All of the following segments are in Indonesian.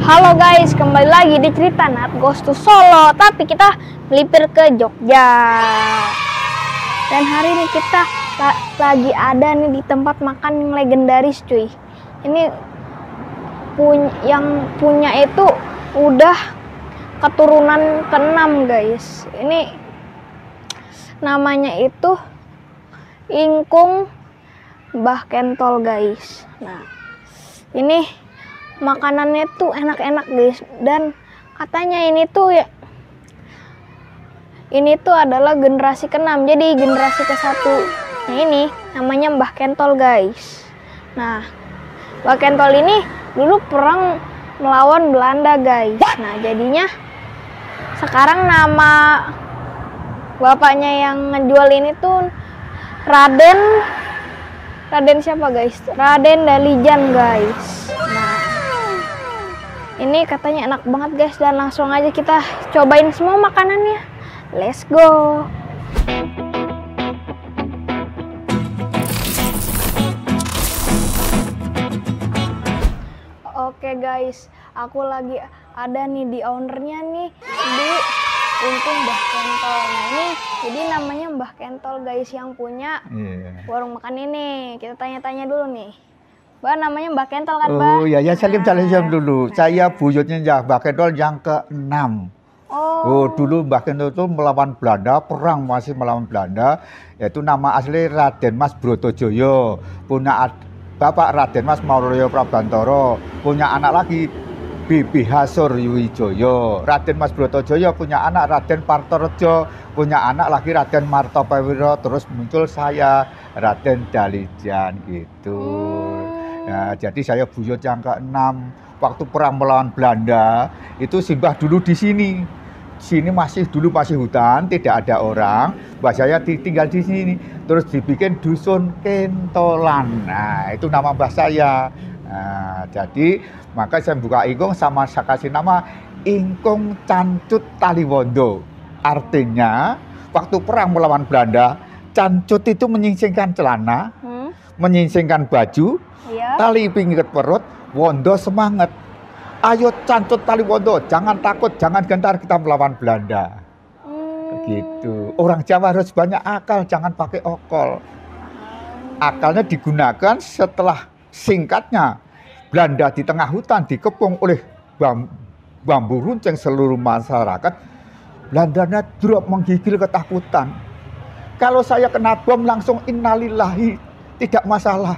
Halo guys, kembali lagi di cerita Nat Goes to Solo. Tapi kita melipir ke Jogja. Dan hari ini kita lagi ada nih di tempat makan yang legendaris cuy. Ini yang punya itu udah keturunan ke-6 guys. Ini namanya itu Ingkung Mbah Kentol guys. Nah, ini makanannya tuh enak-enak guys, dan katanya ini tuh adalah generasi ke-6. Jadi generasi ke-1 ini namanya Mbah Kentol guys. Nah, Mbah Kentol ini dulu perang melawan Belanda guys. Nah, jadinya sekarang nama bapaknya yang ngejual ini tuh Raden siapa guys? Raden Dalijan guys. Nah, ini katanya enak banget guys, dan langsung aja kita cobain semua makanannya. Let's go. Oke guys, aku lagi ada nih di ownernya nih di Ingkung Mbah Kentol. Nah, ini jadi namanya Mbah Kentol guys yang punya warung makan ini. Kita tanya-tanya dulu nih. Mbak, namanya Mbah Kentol kan, Mbak? Oh ya, salim dulu. Saya buyutnya Mbah Kentol yang ke-6. Dulu Mbah Kentol itu melawan Belanda, perang masih melawan Belanda. Yaitu nama asli Raden Mas Brotojoyo. Punya Bapak Raden Mas Maulaya Prabantara. Punya anak lagi B.B.H. Suryowijoyo. Raden Mas Brotojoyo punya anak Raden Partorejo, punya anak lagi Raden Martopewiro. Terus muncul saya, Raden Dalijan gitu. Nah, jadi saya buyut yang ke-6. Waktu perang melawan Belanda, itu simbah dulu di sini. Sini dulu masih hutan, tidak ada orang. Mbah saya tinggal di sini. Terus dibikin dusun Kentolan. Nah, itu nama mbah saya. Nah, jadi maka saya buka Ingkung, sama saya kasih nama Ingkung Cancut Taliwondo. Artinya, waktu perang melawan Belanda, cancut itu menyingsingkan celana, menyingsingkan baju, tali pinggir perut, wondo semangat. Ayo cancut Taliwondo, jangan takut, jangan gentar, kita melawan Belanda. Begitu. Orang Jawa harus banyak akal, jangan pakai okol. Akalnya digunakan setelah singkatnya Belanda di tengah hutan dikepung oleh bambu runcing seluruh masyarakat. Belandanya drop, menggigil ketakutan. Kalau saya kena bom langsung innalillahi, tidak masalah.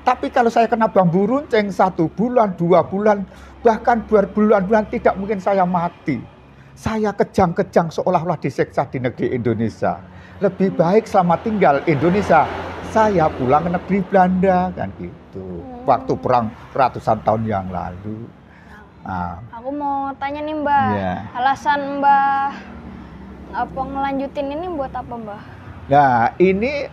Tapi kalau saya kena bambu runcing 1 bulan, 2 bulan, bahkan berbulan-bulan, tidak mungkin saya mati. Saya kejang-kejang seolah-olah diseksa di negeri Indonesia. Lebih baik selama tinggal Indonesia, saya pulang ke negeri Belanda, kan gitu. Waktu perang ratusan tahun yang lalu. Nah, aku mau tanya nih Mbah, alasan Mbah apa ngelanjutin ini buat apa Mbah? Nah, ini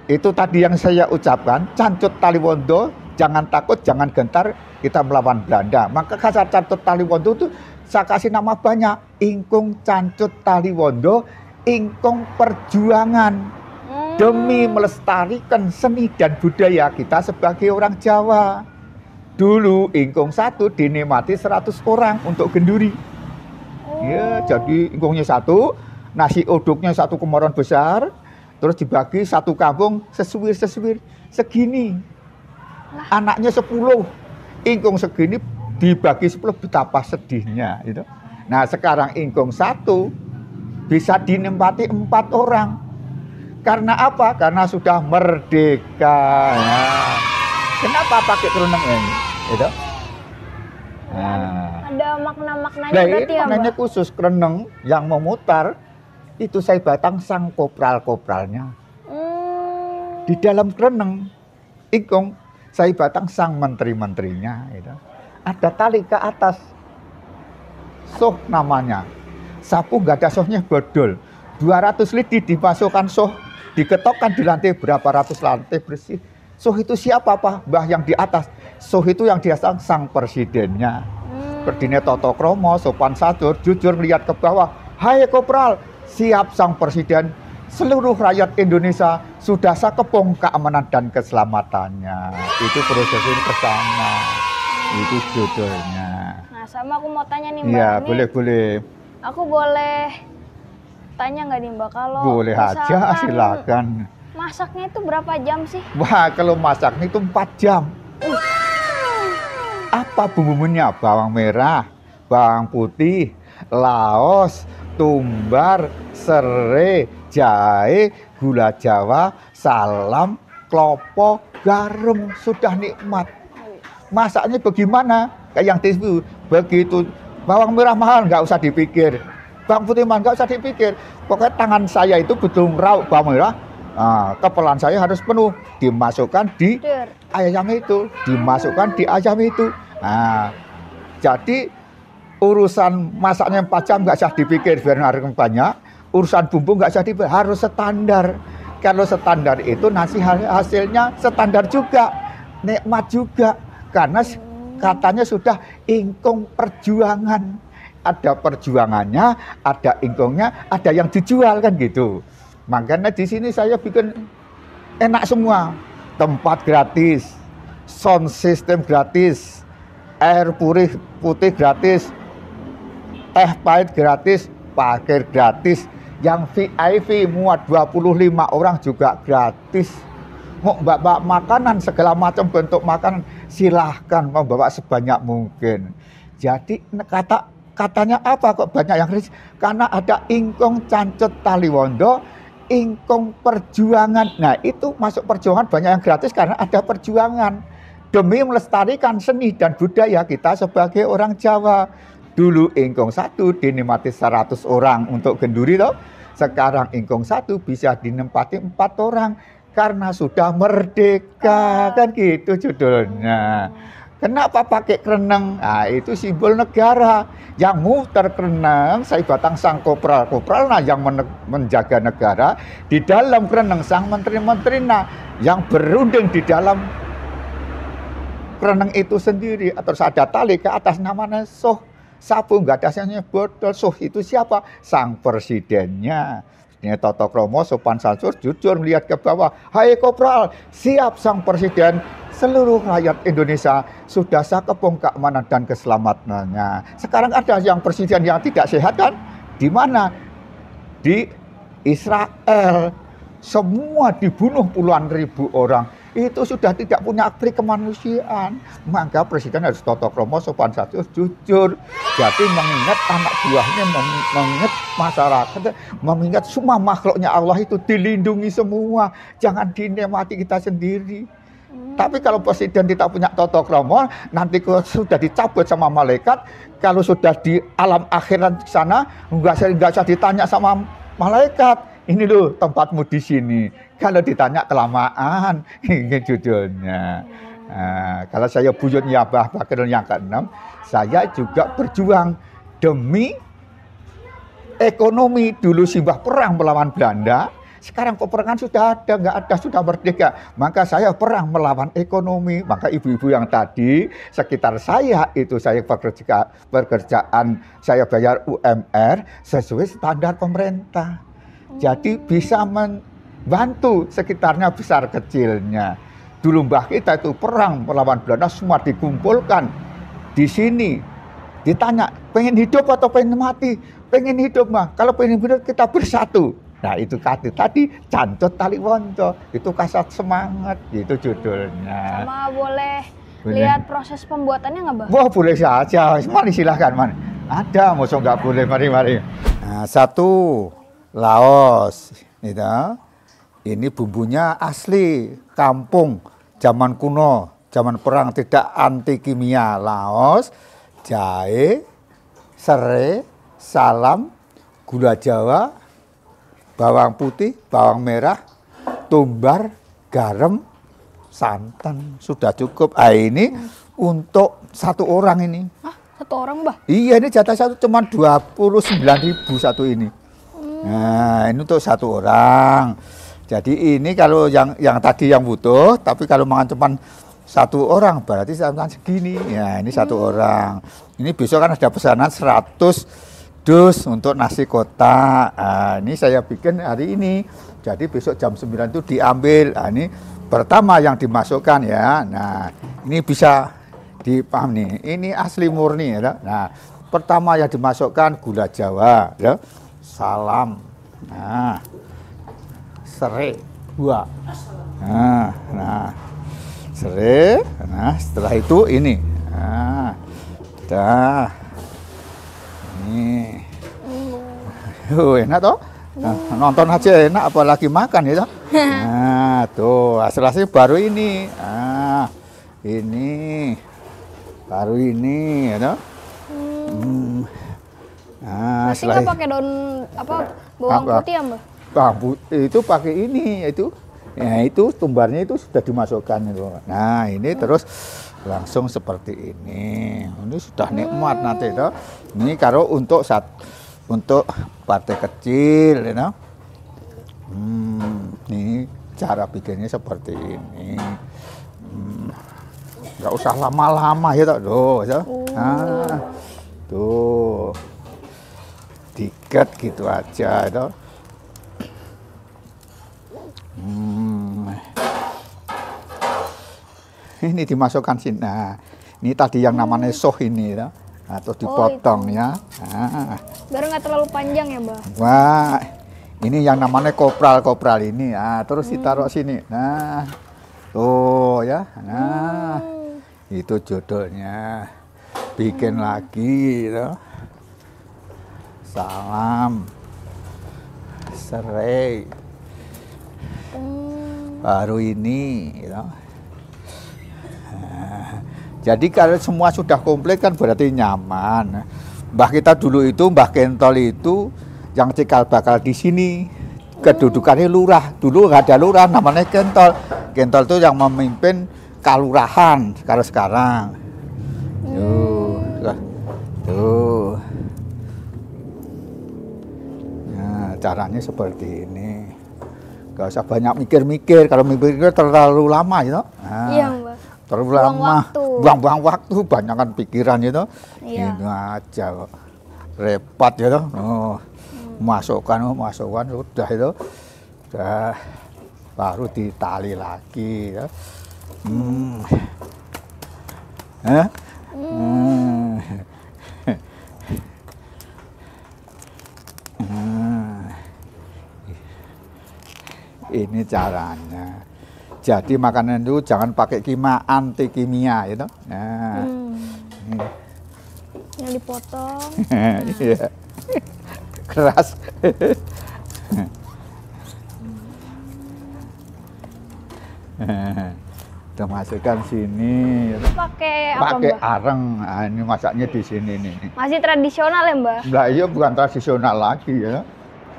itu tadi yang saya ucapkan, Cancut Taliwondo, jangan takut, jangan gentar, kita melawan Belanda. Maka kasar Cancut Taliwondo itu saya kasih nama banyak, Ingkung Cancut Taliwondo, Ingkung Perjuangan. Demi melestarikan seni dan budaya kita sebagai orang Jawa. Dulu Ingkung 1 dinikmati 100 orang untuk genduri. Ya, jadi ingkungnya 1, nasi uduknya 1 komoron besar, terus dibagi 1 kampung sesuwir-sesuwir segini. Anaknya 10, ingkung segini dibagi 10, betapa sedihnya gitu. Nah, sekarang ingkung 1 bisa dinikmati 4 orang. Karena apa? Karena sudah merdeka. Nah, kenapa pakai keruneng ini? Gitu? Nah, ada makna-maknanya berarti ya, maknanya khusus kereneng yang memutar itu saya batang sang kopral-kopralnya. Di dalam kereneng ingkung saya batang sang menteri-menterinya. Gitu. Ada tali ke atas, soh namanya. Sapu nggak ada sohnya bodol. 200 lidi dimasukkan soh, diketokkan di lantai berapa ratus lantai bersih. Soh itu siapa Pak? Mbah yang di atas. Soh itu yang dia sang presidennya. Berdine Toto Kromo, sopan santun, jujur lihat ke bawah. Hai Kopral, siap sang presiden. Seluruh rakyat Indonesia sudah sakepung keamanan dan keselamatannya. Itu proses ini ke sana. Itu judulnya. Nah, sama aku mau tanya nih Mbak. Iya, Ini boleh. aku boleh tanya nggak nih Mbak, kalau Boleh aja, misalkan silakan. masaknya itu berapa jam sih? Wah, kalau masaknya itu 4 jam. Apa bumbunya? Bawang merah, bawang putih, laos, tumbar, serai, jahe, gula jawa, salam, klopo, garam. Sudah nikmat. Masaknya bagaimana? Kayak yang tisu. Begitu bawang merah mahal, nggak usah dipikir. Bawang putih mahal, nggak usah dipikir. Pokoknya tangan saya itu betul rauk bawang merah. Nah, kepelan saya harus penuh. Dimasukkan di ayam itu. Dimasukkan di ayam itu. Nah, jadi urusan masaknya 4 jam nggak usah dipikir biar narik banyak. Urusan bumbu nggak usah dipikir, harus standar. Kalau standar itu nasi hasilnya standar juga, nikmat juga. Karena katanya sudah ingkung perjuangan. Ada perjuangannya, ada ingkungnya, ada yang dijual kan gitu. Makanya di sini saya bikin enak semua. Tempat gratis, sound system gratis, air putih gratis, teh pahit gratis, parkir gratis. Yang VIP muat 25 orang juga gratis. Mau bawa makanan, segala macam bentuk makanan, silahkan membawa sebanyak mungkin. Jadi katanya apa kok banyak yang gratis? Karena ada ingkung Cancut Taliwondo, ingkung perjuangan. Nah itu masuk perjuangan banyak yang gratis karena ada perjuangan. Demi melestarikan seni dan budaya kita sebagai orang Jawa. Dulu ingkung 1 dinikmati 100 orang untuk genduri toh. Sekarang ingkung 1 bisa dinikmati 4 orang karena sudah merdeka. Kan gitu judulnya. Kenapa pakai kereneng? Nah, itu simbol negara. Yang muter kereneng, saya batang sang kopral nah yang menjaga negara. Di dalam kereneng sang menteri-menteri nah yang berunding di dalam kereneng itu sendiri. Atau ada tali ke atas namanya soh. Sapu nggak ada hasilnya botol. Soh itu siapa? Sang presidennya. Ini Toto Kromo sopan santun jujur melihat ke bawah. Hai kopral, siap sang presiden. Seluruh rakyat Indonesia sudah sakepung keamanan dan keselamatannya. Sekarang ada yang presiden yang tidak sehat kan? Di mana? Di Israel. Semua dibunuh puluhan ribu orang. Itu sudah tidak punya akhlak kemanusiaan. Maka presiden harus Toto Kromo sopan santun jujur. Jadi mengingat anak buahnya, mengingat masyarakat, mengingat semua makhluknya Allah itu dilindungi semua. Jangan dinikmati kita sendiri. Tapi kalau presiden tidak punya Toto Kromo, nanti sudah dicabut sama malaikat. Kalau sudah di alam akhirat sana, nggak usah ditanya sama malaikat. Ini loh tempatmu di sini. Kalau ditanya kelamaan, ini judulnya. Nah, kalau saya buyutnya Mbah Bakir yang ke-6, saya juga berjuang demi ekonomi. Dulu Simbah perang melawan Belanda. Sekarang peperangan sudah ada, nggak ada, sudah merdeka. Maka saya perang melawan ekonomi. Maka ibu-ibu yang tadi sekitar saya itu saya pekerjaan saya bayar UMR sesuai standar pemerintah. Jadi bisa membantu sekitarnya besar kecilnya. Dulu mbah kita itu perang melawan Belanda semua dikumpulkan di sini. Ditanya, pengen hidup atau pengen mati? Pengen hidup mah. Kalau pengen hidup kita bersatu. Nah itu tadi Cancut Taliwondo, itu kasat semangat, gitu judulnya. Sama boleh lihat proses pembuatannya nggak Mbah? Wah boleh saja, mari silahkan man. Ada, masa nggak boleh, mari. Nah, satu laos, gitu. Ini bumbunya asli kampung, zaman kuno, zaman perang tidak anti kimia. Laos, jahe, serai, salam, gula jawa, bawang putih, bawang merah, tumbar, garam, santan, sudah cukup. Ini untuk 1 orang ini. Hah, 1 orang Mbah? Iya, ini jatah satu cuma 29.000 satu ini. Nah, ini untuk 1 orang. Jadi ini kalau yang tadi yang butuh, tapi kalau makan cuma 1 orang berarti sampai segini. Ya, ini 1 orang. Ini besok kan ada pesanan 100 dus untuk nasi kotak. Nah, ini saya bikin hari ini. Jadi besok jam 9 itu diambil. Nah, ini pertama yang dimasukkan ya. Nah, ini bisa Dipaham nih, ini asli murni ya. Nah, pertama yang dimasukkan gula Jawa, ya. Salam. Nah, serai dua. Nah, serai. Nah, setelah itu ini. Nah, dah. Ini. Enak toh? Nah, nonton aja enak, apalagi makan ya. Nah, tuh, hasilnya baru ini. Nah, ini baru ini ya. Nah, masih nggak pakai daun apa bawang putih ya Mbak? Itu pakai ini itu. Ya, itu tumbarnya itu sudah dimasukkan itu. Nah, ini terus langsung seperti ini. Ini sudah nikmat nanti itu. Ini kalau untuk partai kecil, you know? Ini cara bikinnya seperti ini. Nggak usah lama-lama ya, tuh. Nah, tuh, diket gitu aja, itu. Ini dimasukkan sini. Nah, ini tadi yang namanya soh ini, ya. Nah, terus dipotong ya. Nah. Biar nggak terlalu panjang ya, Mbak. Wah, ini yang namanya kopral ini. Nah, terus ditaruh sini. Nah, tuh ya. Nah, itu judulnya. Bikin lagi, gitu. Salam, serai. Baru ini, gitu. Jadi kalau semua sudah komplit kan berarti nyaman. Mbah kita dulu itu, Mbah Kentol itu yang cikal bakal di sini. Kedudukannya lurah. Dulu nggak ada lurah, namanya Kentol. Kentol itu yang memimpin kalurahan kalau sekarang. Tuh. Nah, caranya seperti ini. Gak usah banyak mikir-mikir. Kalau mikir terlalu lama, gitu. Nah. Iya, Mbak. Terlalu lama, buang-buang waktu, banyakan pikiran itu, iya. Ini aja kok, repot gitu. Masukkan sudah itu, udah baru ditali lagi. Ya. Ini caranya. Jadi makanan itu jangan pakai anti kimia, gitu. Nah, yang dipotong. Iya, keras. Kita masukkan sini. Pakai apa, Pakai Mbak? areng. Nah, ini masaknya di sini nih. Masih tradisional ya, Mbak? Enggak, iya bukan tradisional lagi ya.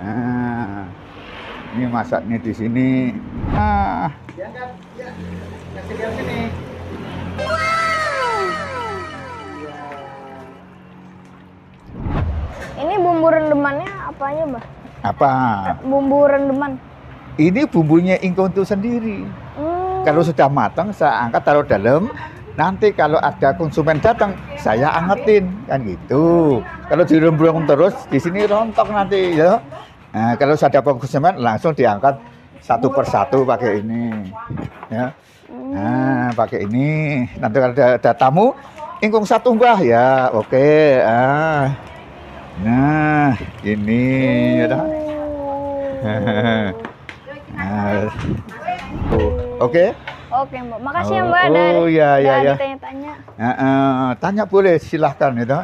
Nah, ini masaknya di sini. Nah. Ini bumbu rendemannya apa aja, Mbak? Apa? Bumbu rendeman. Ini bumbunya ingkung itu sendiri. Kalau sudah matang, saya angkat taruh dalam. Nanti kalau ada konsumen datang, saya angetin, kan gitu. Kalau dirembung terus, di sini rontok nanti, ya. Nah, kalau sudah ada konsumen, langsung diangkat satu persatu pakai ini, ya. Nah, pakai ini. Nanti kalau ada tamu, ingkung satu Mbah ya, oke. Nah, ini, ya. Nah, oke. Oke, Mbak. Makasih ya, Mbak. Ya. Ditanya-tanya. Tanya boleh, silahkan itu.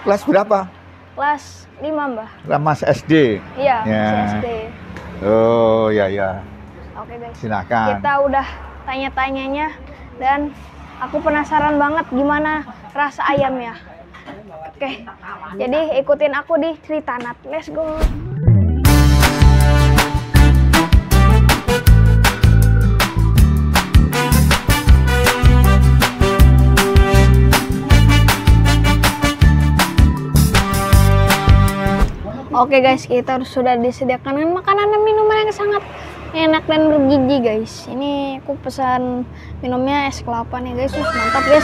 Kelas berapa? Kelas 5, Mbak. Mas SD. Iya, Ya. SD. Oh, ya. Oke, guys. Silakan. Kita udah tanya-tanyanya dan aku penasaran banget gimana rasa ayamnya. Oke. Jadi ikutin aku di Cerita Nat. Let's go. Oke guys, kita sudah disediakan makanan dan minuman yang sangat enak dan bergizi guys. Ini aku pesan minumnya es kelapa nih guys, mantap guys.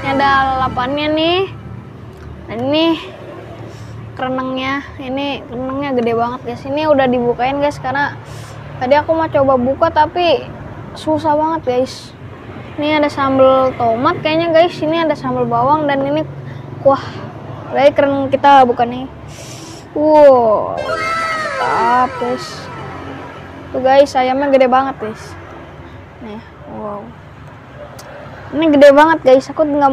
Ini ada lalapannya nih. Dan ini kerenengnya, gede banget guys. Ini udah dibukain guys karena tadi aku mau coba buka tapi susah banget guys. Ini ada sambal tomat kayaknya guys. Ini ada sambal bawang dan ini kuah. Lagi keren kita bukan nih. Wow, mantap guys. Tuh guys, ayamnya gede banget guys. Nih, wow. Ini gede banget guys. Aku nggak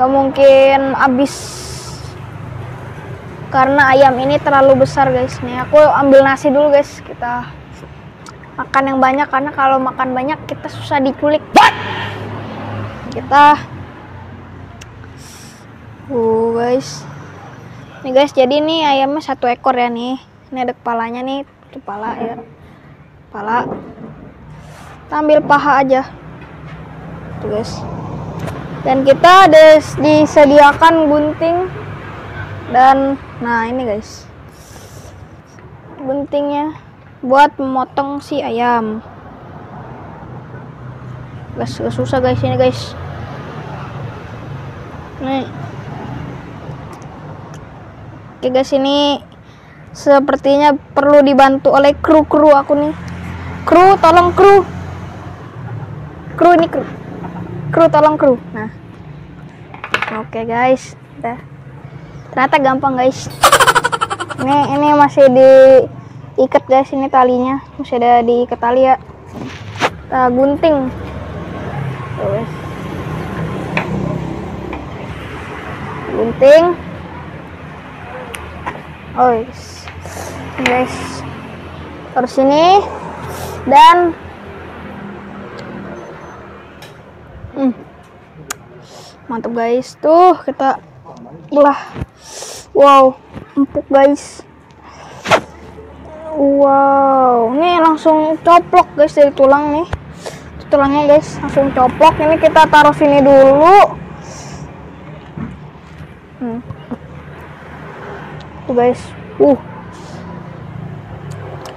mungkin habis karena ayam ini terlalu besar guys. Nih, aku ambil nasi dulu guys. Kita makan yang banyak karena kalau makan banyak kita susah diculik. Kita guys. Nih guys, jadi nih ayamnya 1 ekor ya nih. Ini ada kepalanya nih, kepala ya. Kepala. Kita ambil paha aja. Tuh guys. Dan kita disediakan gunting dan nah ini guys. Guntingnya buat memotong si ayam. Gak susah guys ini guys. Nih. Oke guys, ini sepertinya perlu dibantu oleh kru aku nih. Kru, tolong kru. Kru ini kru. Kru tolong kru. Nah. Oke guys. Udah. Ternyata gampang guys. Ini masih diikat guys, ini talinya. Masih ada diikat tali ya. Kita gunting. Tuh, guys. Gunting. Oh guys, terus ini dan mantap guys. Tuh kita belah. Wow, empuk guys. Wow, ini langsung coplok guys dari tulang nih. Tulangnya guys langsung coplok. Ini kita taruh sini dulu. Tuh guys,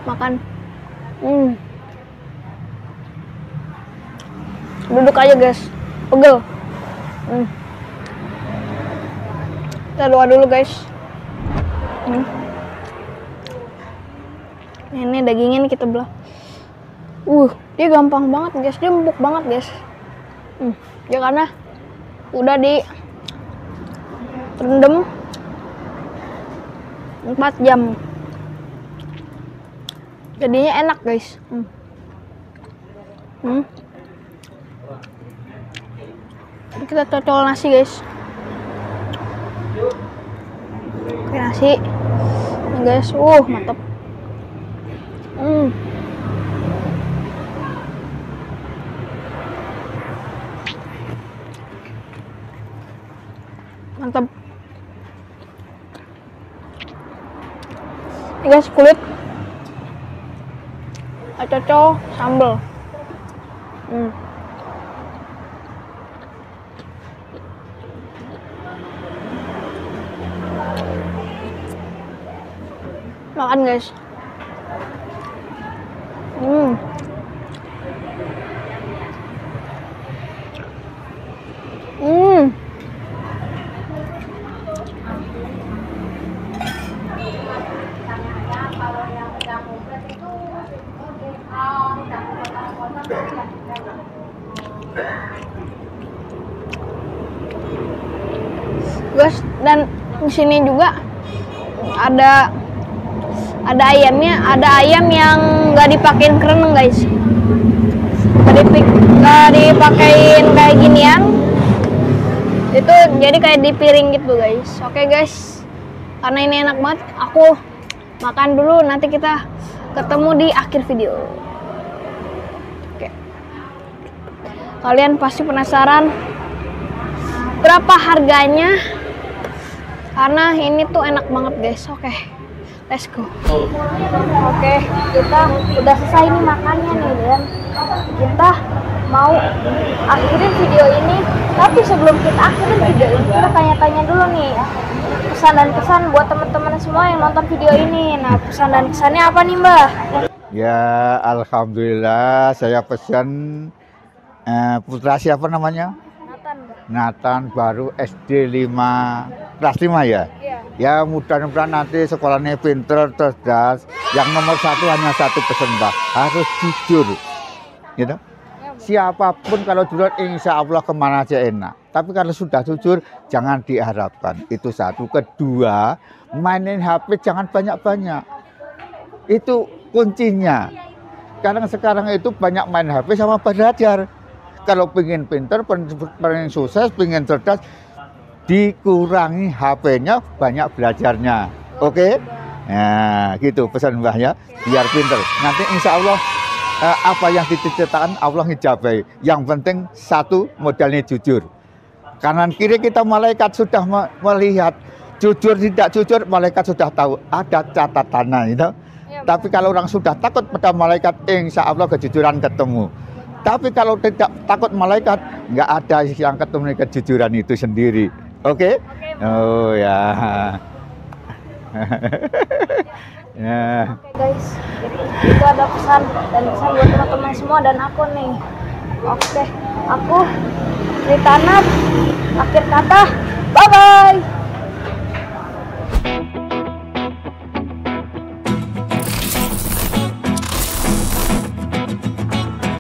makan. Duduk aja guys, pegel. Kita doa dulu guys. Ini dagingnya nih kita belah. Dia gampang banget guys, dia empuk banget guys. Ya karena udah terendam 4 jam. Jadinya enak guys. Kita cocol nasi guys. Oke, nasi. Ini guys, mantap. Mantap. Ini guys, kulit cocol sambal. Makan guys. Guys, dan di sini juga ada ayamnya, ada ayam yang nggak dipakein kereneng guys, nggak dipakein kayak ginian, itu jadi kayak di piring gitu guys. Oke guys, karena ini enak banget, aku makan dulu, nanti kita ketemu di akhir video. Oke, kalian pasti penasaran berapa harganya, karena ini tuh enak banget guys. Oke, let's go. Oke, kita udah selesai nih makannya nih, dan kita mau akhirin video ini. Tapi sebelum kita akhirin video ini, kita tanya-tanya dulu nih pesan dan kesan buat teman-teman semua yang nonton video ini. Nah, pesan dan kesannya apa nih Mbah? Ya, alhamdulillah saya pesan putra siapa namanya? Nathan, baru SD 5 kelas 5 ya. Ya mudah-mudahan nanti sekolahnya pinter, cerdas. Yang nomor 1 hanya satu pesan Mbak, harus jujur, gitu. siapapun kalau jujur insya Allah kemana aja enak. Tapi kalau sudah jujur jangan diharapkan. Itu satu. Kedua, mainin HP jangan banyak-banyak. Itu kuncinya. Karena sekarang itu banyak main HP sama belajar. Kalau pengen pinter, pengen sukses, pengen cerdas, dikurangi HP-nya, banyak belajarnya. Oke? Nah, gitu pesan Mbah ya, biar pinter. Nanti insya Allah apa yang diciptakan Allah ngejabai. Yang penting satu, modalnya jujur. Kanan kiri kita malaikat sudah melihat. Jujur tidak jujur, malaikat sudah tahu. Ada catatannya, gitu. Tapi kalau orang sudah takut pada malaikat, insya Allah kejujuran ketemu. Tapi kalau tidak takut malaikat, nggak ada yang ketemu kejujuran itu sendiri. Oke? Oh ya. Ya. Oke guys, itu ada pesan buat teman-teman semua dan aku nih. Oke, aku Ritanap, akhir kata, bye bye.